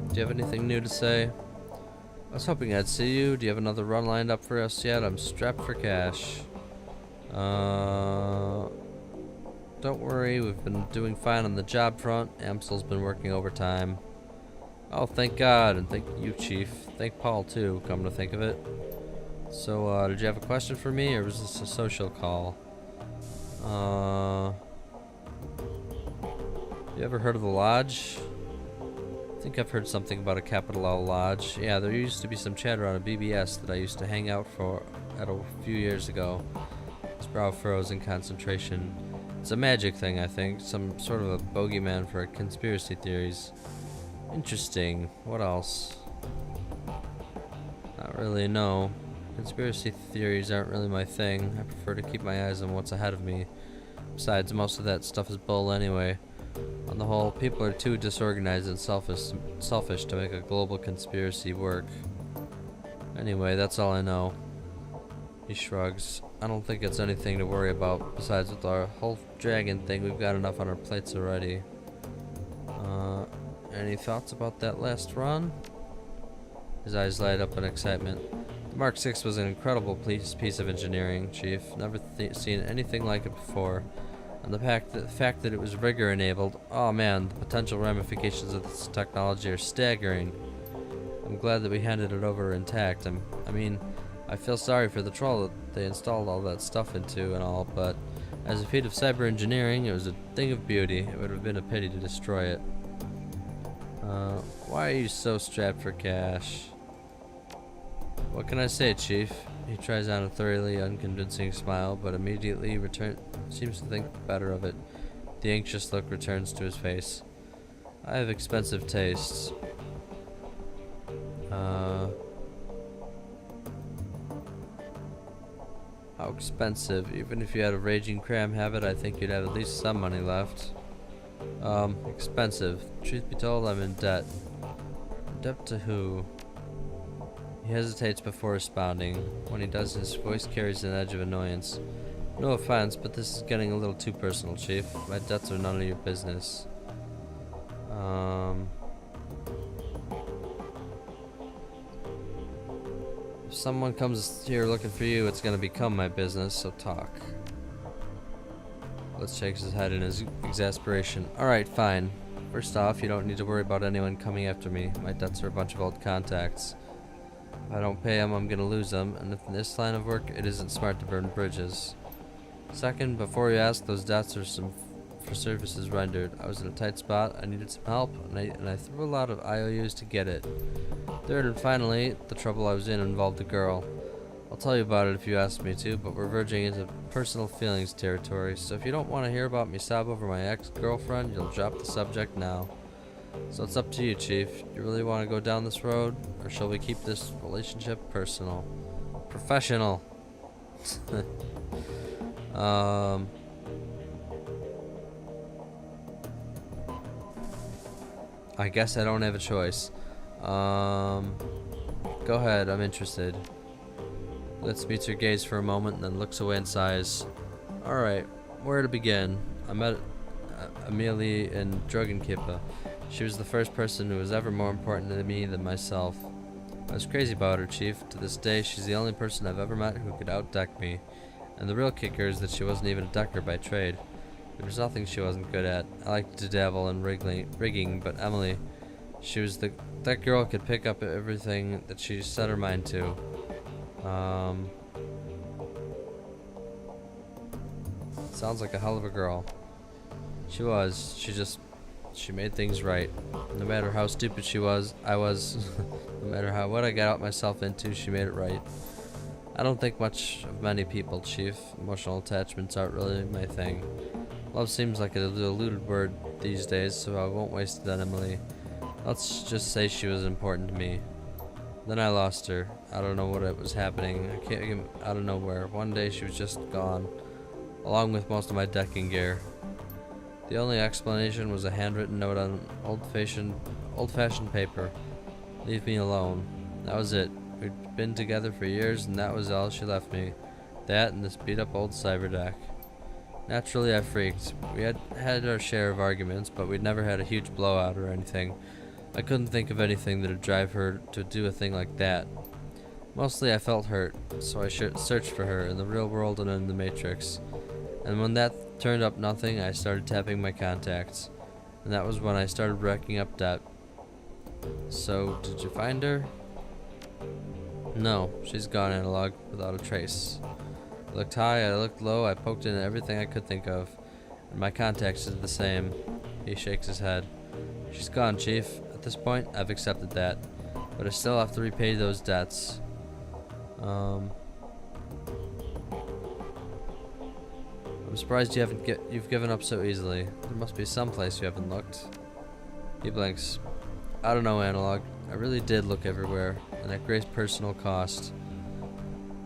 Do you have anything new to say? I was hoping I'd see you. Do you have another run lined up for us yet? I'm strapped for cash. Don't worry, we've been doing fine on the job front. Amstel's been working overtime. Oh, thank God, and thank you, Chief. Thank Paul, too, come to think of it. So, did you have a question for me, or was this a social call? You ever heard of the Lodge? I think I've heard something about a capital L Lodge. Yeah, there used to be some chatter on a BBS that I used to hang out at a few years ago. His brow furrows in concentration. It's a magic thing, I think. Some sort of a bogeyman for conspiracy theories. Interesting. What else? Not really, no. Conspiracy theories aren't really my thing. I prefer to keep my eyes on what's ahead of me. Besides, most of that stuff is bull anyway. On the whole, people are too disorganized and selfish to make a global conspiracy work. Anyway, that's all I know. He shrugs. I don't think it's anything to worry about. Besides, with our whole dragon thing, we've got enough on our plates already. Any thoughts about that last run? His eyes light up in excitement. The Mark 6 was an incredible piece of engineering, Chief. Never seen anything like it before. And the fact that it was rigger enabled, oh man, the potential ramifications of this technology are staggering. I'm glad that we handed it over intact. I mean, I feel sorry for the troll that they installed all that stuff into and all, but as a feat of cyber engineering, it was a thing of beauty. It would have been a pity to destroy it. Why are you so strapped for cash? What can I say, Chief? He tries on a thoroughly unconvincing smile, but immediately seems to think better of it. The anxious look returns to his face. I have expensive tastes. How expensive? Even if you had a raging cram habit, I think you'd have at least some money left. Expensive. Truth be told, I'm in debt. In debt to who? He hesitates before responding. When he does, his voice carries an edge of annoyance. No offense, but this is getting a little too personal, Chief. My debts are none of your business. If someone comes here looking for you, it's gonna become my business, so talk. Let's shakes his head in his exasperation. Alright, fine. First off, you don't need to worry about anyone coming after me. My debts are a bunch of old contacts. If I don't pay them, I'm gonna lose them, and in this line of work, it isn't smart to burn bridges. Second, before you ask, those debts are for services rendered. I was in a tight spot, I needed some help, and I threw a lot of IOUs to get it. Third and finally, the trouble I was in involved a girl. I'll tell you about it if you ask me to, but we're verging into personal feelings territory, so if you don't want to hear about me sob over my ex-girlfriend, you'll drop the subject now. So it's up to you, Chief. You really want to go down this road, or shall we keep this relationship personal? Professional. I guess I don't have a choice. Go ahead, I'm interested. Let's meet your gaze for a moment, and then looks away and sighs. Alright, where to begin? I met Amelie in Dragonfall. She was the first person who was ever more important to me than myself. I was crazy about her, Chief. To this day, she's the only person I've ever met who could outdeck me. And the real kicker is that she wasn't even a decker by trade. There was nothing she wasn't good at. I liked to dabble in rigging, but Emily, she was that girl could pick up everything that she set her mind to. Sounds like a hell of a girl. She was. She made things right. No matter how stupid I was, no matter what I got myself into, she made it right. I don't think much of many people, Chief. Emotional attachments aren't really my thing. Love seems like a diluted word these days, so I won't waste it on Emily. Let's just say she was important to me. Then I lost her. I don't know what was happening. I came out of nowhere. One day she was just gone, along with most of my decking gear. The only explanation was a handwritten note on old-fashioned paper. Leave me alone. That was it. We'd been together for years, and that was all she left me. That and this beat-up old cyberdeck. Naturally, I freaked. We had had our share of arguments, but we'd never had a huge blowout or anything. I couldn't think of anything that'd drive her to do a thing like that. Mostly I felt hurt, so I searched for her in the real world and in the Matrix. And when that turned up nothing, I started tapping my contacts. And that was when I started racking up debt. So, did you find her? No, she's gone, Analog, without a trace. I looked high, I looked low, I poked into everything I could think of. And my contacts did the same. He shakes his head. She's gone, Chief. At this point, I've accepted that. But I still have to repay those debts. I'm surprised you've given up so easily. There must be some place you haven't looked. He blinks. I don't know, Analog. I really did look everywhere, and at great personal cost.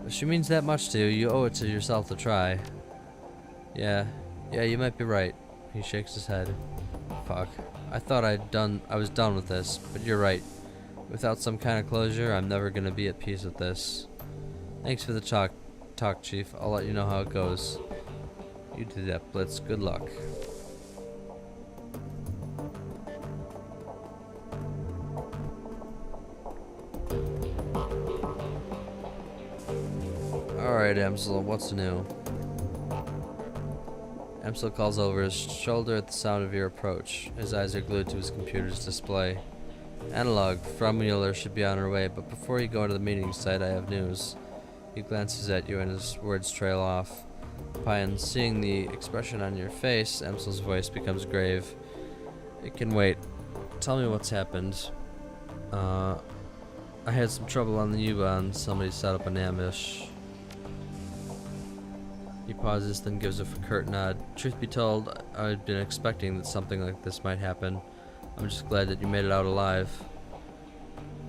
If she means that much to you, you owe it to yourself to try. Yeah, you might be right. He shakes his head. Fuck. I thought I was done with this, but you're right. Without some kind of closure, I'm never gonna be at peace with this. Thanks for the talk, Chief. I'll let you know how it goes. You did that, Blitz. Good luck. Alright, Amsel, what's new? Amsel calls over his shoulder at the sound of your approach. His eyes are glued to his computer's display. Analog, Frau Mueller should be on her way, but before you go to the meeting site, I have news. He glances at you and his words trail off. Upon seeing the expression on your face, Amsel's voice becomes grave. It can wait. Tell me what's happened. I had some trouble on the U-Bahn. Somebody set up an ambush. He pauses, then gives a curt nod. Truth be told, I'd been expecting that something like this might happen. I'm just glad that you made it out alive.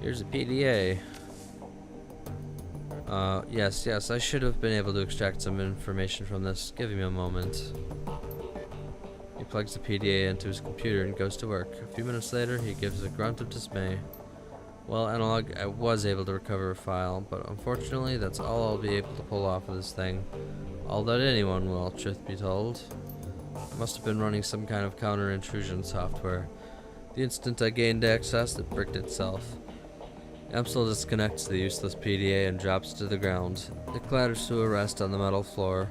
Here's a PDA. Yes, I should have been able to extract some information from this. Give me a moment. He plugs the PDA into his computer and goes to work. A few minutes later, he gives a grunt of dismay. Well, Analog, I was able to recover a file, but unfortunately, that's all I'll be able to pull off of this thing. All that anyone will, truth be told. I must have been running some kind of counter-intrusion software. The instant I gained access, it bricked itself. Amsel disconnects the useless PDA and drops to the ground. It clatters to a rest on the metal floor.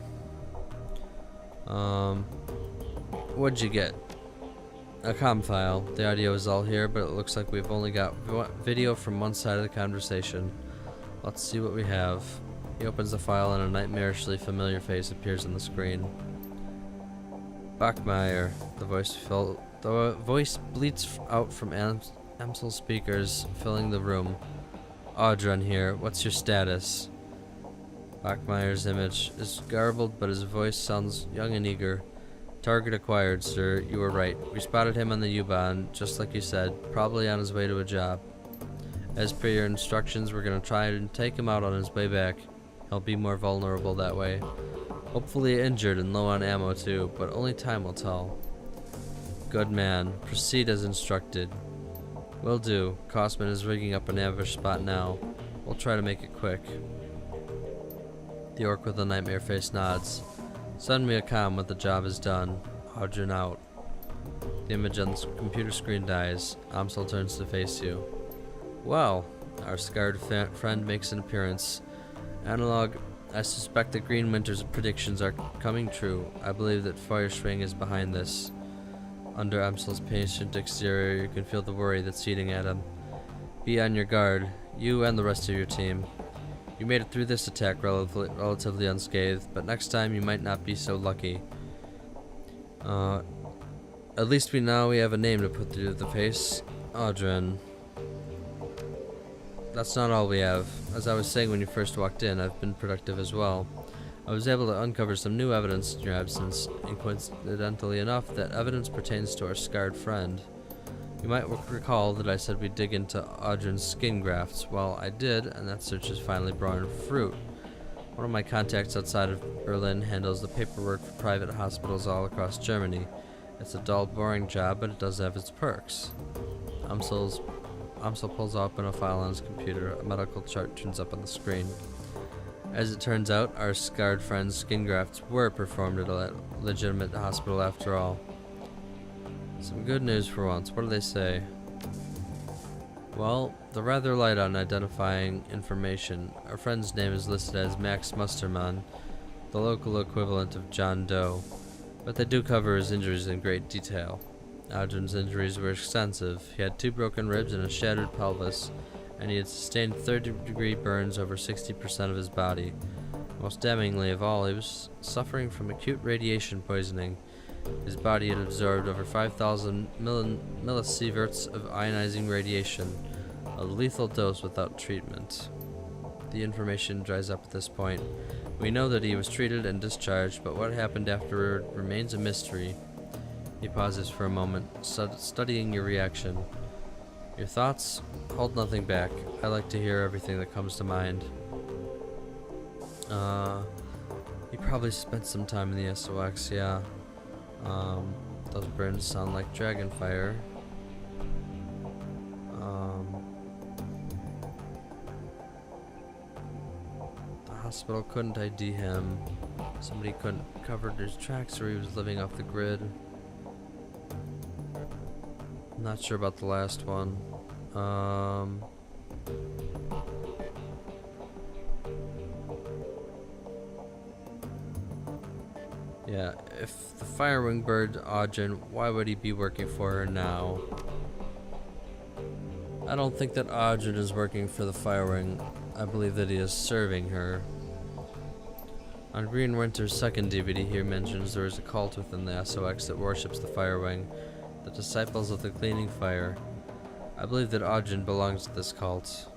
What'd you get? A comm file. The audio is all here, but it looks like we've only got video from one side of the conversation. Let's see what we have. He opens the file and a nightmarishly familiar face appears on the screen. Bachmeier. The voice bleats out from Amsel's speakers, filling the room. Audrun here. What's your status? Bachmeier's image is garbled, but his voice sounds young and eager. Target acquired, sir. You were right. We spotted him on the U-Bahn, just like you said, probably on his way to a job. As per your instructions, we're gonna try and take him out on his way back. He'll be more vulnerable that way. Hopefully injured and low on ammo too, but only time will tell. Good man. Proceed as instructed. Will do. Kosman is rigging up an ambush spot now. We'll try to make it quick. The orc with the nightmare face nods. Send me a comm when the job is done. Audrun out. The image on the computer screen dies. Amsel turns to face you. Well, our scarred friend makes an appearance. Analog, I suspect that Green Winter's predictions are coming true. I believe that Feuerschwing is behind this. Under Amsel's patient exterior, you can feel the worry that's eating at him. Be on your guard, you and the rest of your team. You made it through this attack relatively unscathed, but next time you might not be so lucky. At least we have a name to put through the face. Audrun. That's not all we have. As I was saying when you first walked in, I've been productive as well. I was able to uncover some new evidence in your absence, and coincidentally enough, that evidence pertains to our scarred friend. You might recall that I said we'd dig into Audrun's skin grafts. Well, I did, and that search has finally borne fruit. One of my contacts outside of Berlin handles the paperwork for private hospitals all across Germany. It's a dull, boring job, but it does have its perks. Amsel pulls open a file on his computer. A medical chart turns up on the screen. As it turns out, our scarred friend's skin grafts were performed at a legitimate hospital after all. Some good news for once. What do they say? Well, they're rather light on identifying information. Our friend's name is listed as Max Mustermann, the local equivalent of John Doe, but they do cover his injuries in great detail. Audrey's injuries were extensive. He had 2 broken ribs and a shattered pelvis, and he had sustained 30-degree burns over 60% of his body. Most damningly of all, he was suffering from acute radiation poisoning. His body had absorbed over 5,000 millisieverts of ionizing radiation, a lethal dose without treatment. The information dries up at this point. We know that he was treated and discharged, but what happened afterward remains a mystery. He pauses for a moment, studying your reaction. Your thoughts? Hold nothing back. I like to hear everything that comes to mind. He probably spent some time in the SOX, yeah. Those burns sound like Dragonfire. The hospital couldn't ID him. Somebody couldn't cover his tracks, or he was living off the grid. I'm not sure about the last one. Yeah, if the Firewing bird Audrey, why would he be working for her now? I don't think that Audrey is working for the Firewing. I believe that he is serving her. On Green Winter's second DVD, he mentions there is a cult within the SOX that worships the Firewing, the Disciples of the Cleaning Fire. I believe that Audrey belongs to this cult.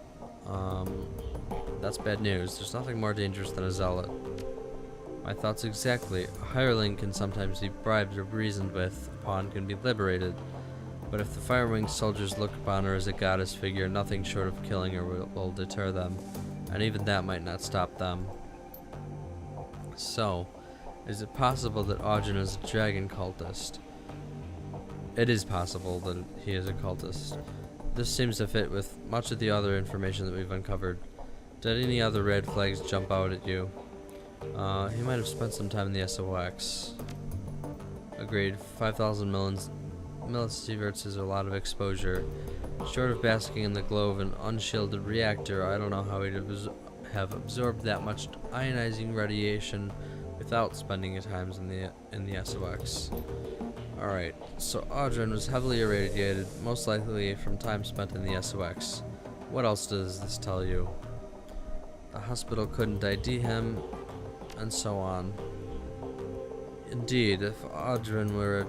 That's bad news. There's nothing more dangerous than a zealot. My thoughts exactly. A hireling can sometimes be bribed or reasoned with. A pawn can be liberated. But if the Firewing soldiers look upon her as a goddess figure, nothing short of killing her will deter them. And even that might not stop them. So, is it possible that Audrey is a dragon cultist? It is possible that he is a cultist. This seems to fit with much of the other information that we've uncovered. Did any other red flags jump out at you? He might have spent some time in the SOX. Agreed. 5,000 millisieverts is a lot of exposure. Short of basking in the glow of an unshielded reactor, I don't know how he'd have absorbed that much ionizing radiation without spending his time in the SOX. Alright, so Audrey was heavily irradiated, most likely from time spent in the SOX. What else does this tell you? The hospital couldn't ID him, and so on. Indeed, if Audrey were a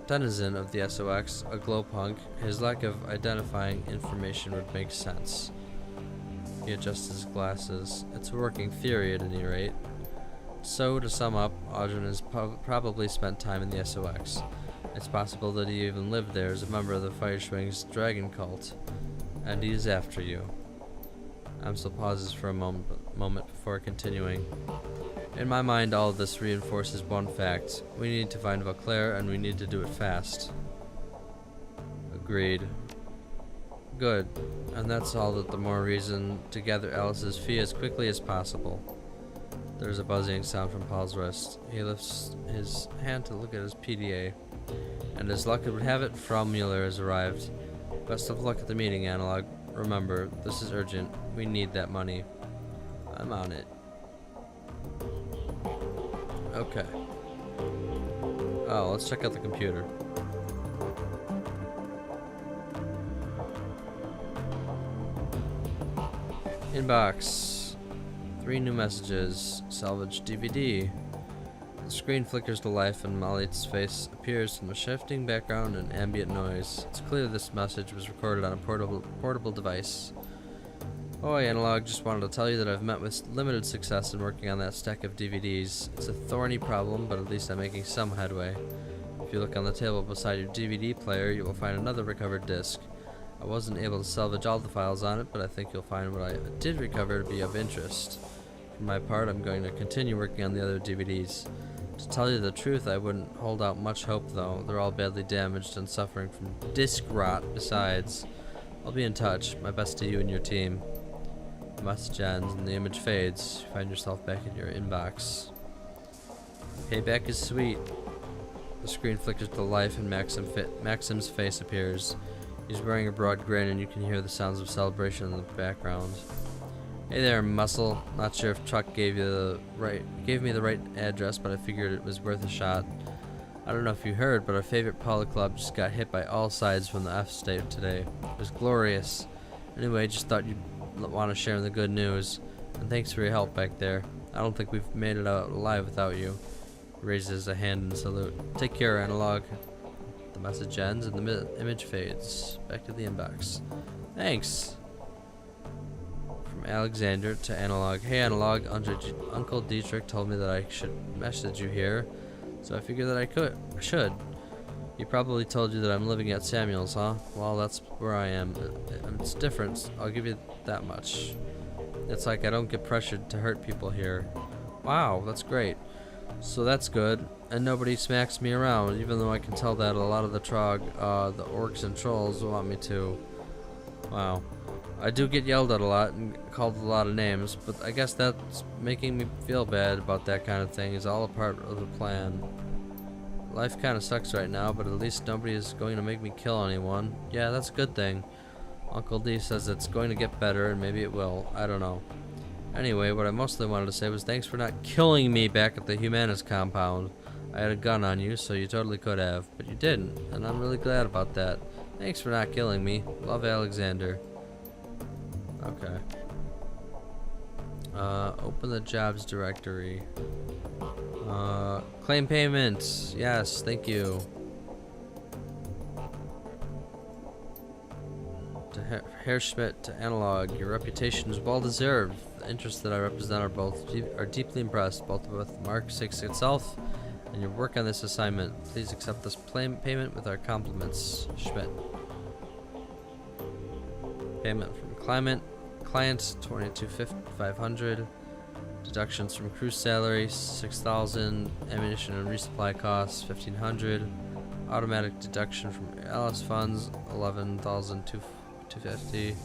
denizen of the SOX, a glowpunk, his lack of identifying information would make sense. He adjusts his glasses. It's a working theory at any rate. So, to sum up, Audrey has probably spent time in the SOX. It's possible that he even lived there as a member of the Firewing's dragon cult. And he is after you. Amsel pauses for a moment before continuing. In my mind, all of this reinforces one fact. We need to find Vauclair, and we need to do it fast. Agreed. Good. And that's all the more reason to gather Alice's fee as quickly as possible. There's a buzzing sound from Paul's wrist. He lifts his hand to look at his PDA. And as luck would have it, Frau Mueller has arrived. Best of luck at the meeting, Analog. Remember, this is urgent. We need that money. I'm on it. Okay. Oh, let's check out the computer. Inbox. 3 new messages. Salvage DVD. The screen flickers to life and Molly's face appears from a shifting background and ambient noise. It's clear this message was recorded on a portable device. Oh, Analog, just wanted to tell you that I've met with limited success in working on that stack of DVDs. It's a thorny problem, but at least I'm making some headway. If you look on the table beside your DVD player, you will find another recovered disc. I wasn't able to salvage all the files on it, but I think you'll find what I did recover to be of interest. For my part, I'm going to continue working on the other DVDs. To tell you the truth, I wouldn't hold out much hope, though. They're all badly damaged and suffering from disc rot besides. I'll be in touch. My best to you and your team. The message ends and the image fades. You find yourself back in your inbox. Payback is sweet. The screen flickers to life and Maxim's face appears. He's wearing a broad grin and you can hear the sounds of celebration in the background. Hey there, Muscle. Not sure if Chuck gave me the right address, but I figured it was worth a shot. I don't know if you heard, but our favorite Polo Club just got hit by all sides from the F state today. It was glorious. Anyway, just thought you'd want to share the good news. And thanks for your help back there. I don't think we've made it out alive without you. He raises a hand in salute. Take care, Analog. The message ends and the image fades. Back to the inbox. Thanks. From Alexander to Analog. Hey Analog, Uncle Dietrich told me that I should message you here, so I figured that I should. He probably told you that I'm living at Samuel's, huh? Well, that's where I am. It's different, I'll give you that much. It's like I don't get pressured to hurt people here. Wow, that's great. So that's good, and nobody smacks me around, even though I can tell that a lot of the the orcs and trolls want me to. Wow. I do get yelled at a lot and called a lot of names, but I guess that's making me feel bad about that kind of thing is all a part of the plan. Life kind of sucks right now, but at least nobody is going to make me kill anyone. Yeah, that's a good thing. Uncle D says it's going to get better, and maybe it will. I don't know. Anyway, what I mostly wanted to say was thanks for not killing me back at the Humanist compound. I had a gun on you, so you totally could have, but you didn't, and I'm really glad about that. Thanks for not killing me. Love, Alexander. Okay. Open the jobs directory. Claim payment. Yes, thank you. To Herr Schmidt, to Analog, your reputation is well deserved. The interests that I represent are deeply impressed, both with Mark 6 itself and your work on this assignment. Please accept this payment with our compliments, Schmidt. Payment from client 22,500. Deductions from crew salary 6,000. Ammunition and resupply costs 1,500. Automatic deduction from LS funds 11,250.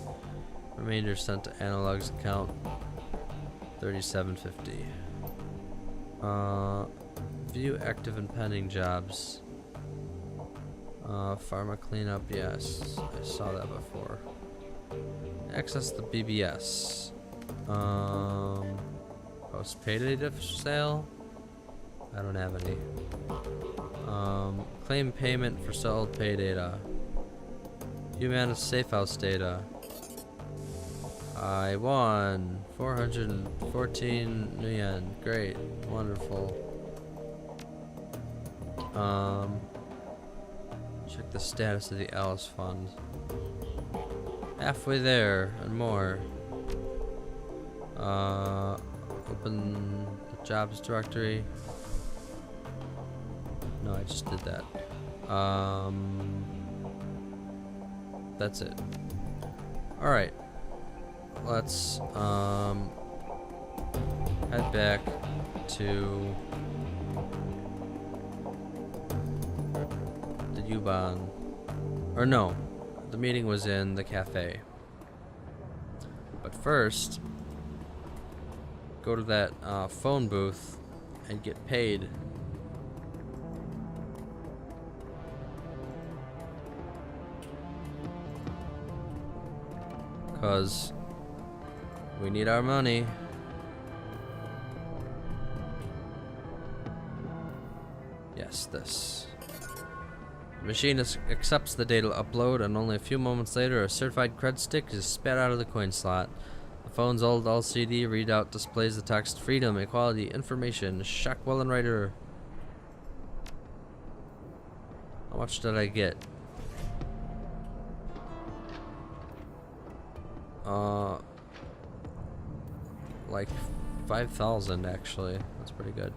Remainder sent to Analog's account 3,750. View active and pending jobs. Pharma cleanup, yes, I saw that before. Access the BBS. Post pay data sale? I don't have any. Claim payment for sold pay data. Humanist safe house data. I won 414 yen. Great. Wonderful. Check the status of the Alice Fund. Halfway there and more. Open the jobs directory. No, I just did that. That's it. Alright. Let's head back to the U-Bahn. Or no, the meeting was in the cafe. But first, go to that phone booth and get paid. Because we need our money. Yes, this. The machine accepts the data upload, and only a few moments later, a certified cred stick is spat out of the coin slot. The phone's old LCD readout displays the text Freedom, Equality, Information, Shockwell and Writer. How much did I get? Like 5,000 actually. That's pretty good.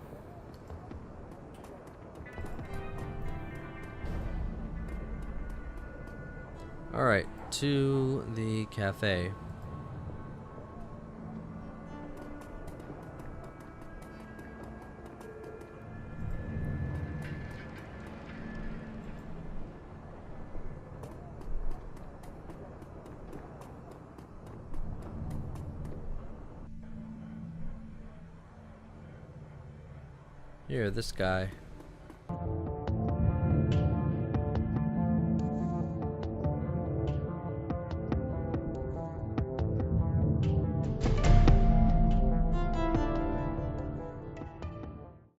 Alright, to the cafe. Here, this guy.